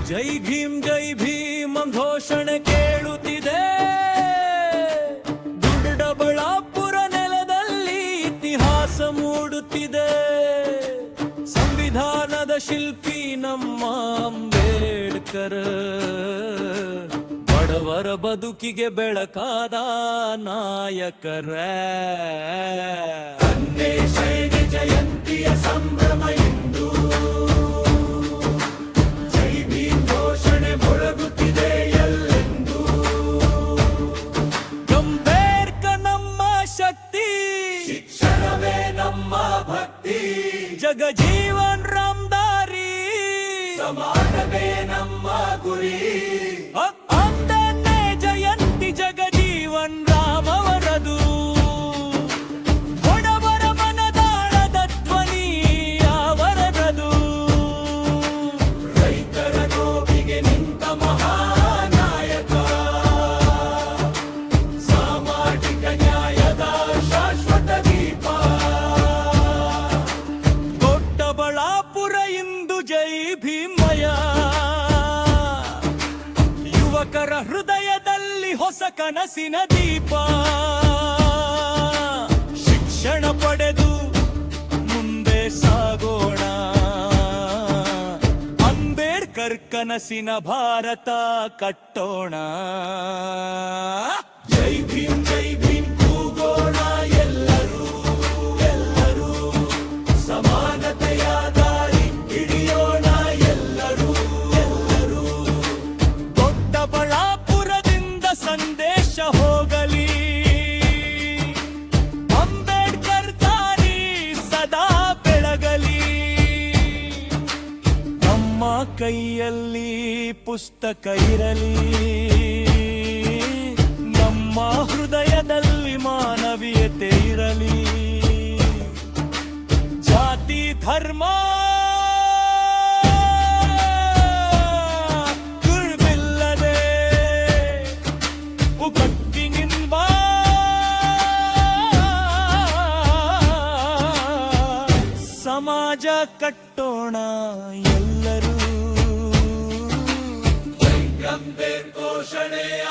ಜೈ ಭೀಮ್ ಘೋಷಣೆ ಕೇಳುತ್ತಿದೆ. ದೊಡ್ಡಬಳ್ಳಾಪುರ ನೆಲದಲ್ಲಿ ಇತಿಹಾಸ ಮೂಡುತ್ತಿದೆ. ಸಂವಿಧಾನದ ಶಿಲ್ಪಿ ನಮ್ಮ ಅಂಬೇಡ್ಕರ್, ಬಡವರ ಬದುಕಿಗೆ ಬೆಳಕಾದ ನಾಯಕರ. ಜಯಂತಿಯ ಸಂಭ್ರಮ ಇಂದು, ಜೈ ಭೀಮ್ ಘೋಷಣೆ ಮೊಳಗುತ್ತಿದೆ ಎಲ್ಲೆಂದು. ಅಂಬೇಡ್ಕರ್ ನಮ್ಮ ಶಕ್ತಿ, ಶಿಕ್ಷಣವೇ ನಮ್ಮ ಭಕ್ತಿ. ಜಗಜೀವನ್ ರಾಮ್ ದಾರಿ, ಸಮಾನವೇ ನಮ್ಮ ಗುರಿ. ಅಂದನೇ ಜಯಂತಿ ಜಗಜೀವನ್ ರಾಮ್ ಅವರದು. ಬಡವರ ಮನದಾಳದ ಧ್ವನಿ ಅವರದು. ರೈತರ ನೋವಿಗೆ ನಿಂತ ಮಹಾನಾಯಕ, ಸಾಮಾಜಿಕ ನ್ಯಾಯದ ಶಾಶ್ವತ ದೀಪ. ದೊಡ್ಡಬಳ್ಳಾಪುರ ಇಂದು ಜೈ ಭೀಮಯ. ಯುವಕರ ಹೃದಯದಲ್ಲಿ ಹೊಸ ಕನಸಿನ ದೀಪ. ಶಿಕ್ಷಣ ಪಡೆದು ಮುಂದೆ ಸಾಗೋಣ, ಅಂಬೇಡ್ಕರ್ ಕನಸಿನ ಭಾರತ ಕಟ್ಟೋಣ. ಜೈ ಭೀಮ್ ಕೂಗೋಣ ಎಲ್ಲರೂ, ಎಲ್ಲರೂ ಸಮಾನತೆಯ ದಾರಿ ಹಿಡಿಯೋಣ ಎಲ್ಲರೂ, ಎಲ್ಲರೂ. ದೊಡ್ಡಬಳ್ಳಾಪುರದಿಂದ ಸಂದೇಶ ಹೋಗಲಿ, ಅಂಬೇಡ್ಕರ್ ದಾರಿ ಸದಾ ಬೆಳಗಲಿ. ನಮ್ಮ ಕೈಯಲ್ಲಿ ಪುಸ್ತಕ ಇರಲಿ, ನಮ್ಮ ಹೃದಯದಲ್ಲಿ ಮಾನವೀಯತೆ ಇರಲಿ. ಜಾತಿ ಧರ್ಮ ಗುರುವಿಲ್ಲದೆ ಒಗ್ಗಟ್ಟಿನಿಂದ ಸಮಾಜ ಕಟ್ಟೋಣ ಎಲ್ಲರೂ. ಜೈ ಅಂಬೇಡ್ಕರ್ ಘೋಷಣೆಯ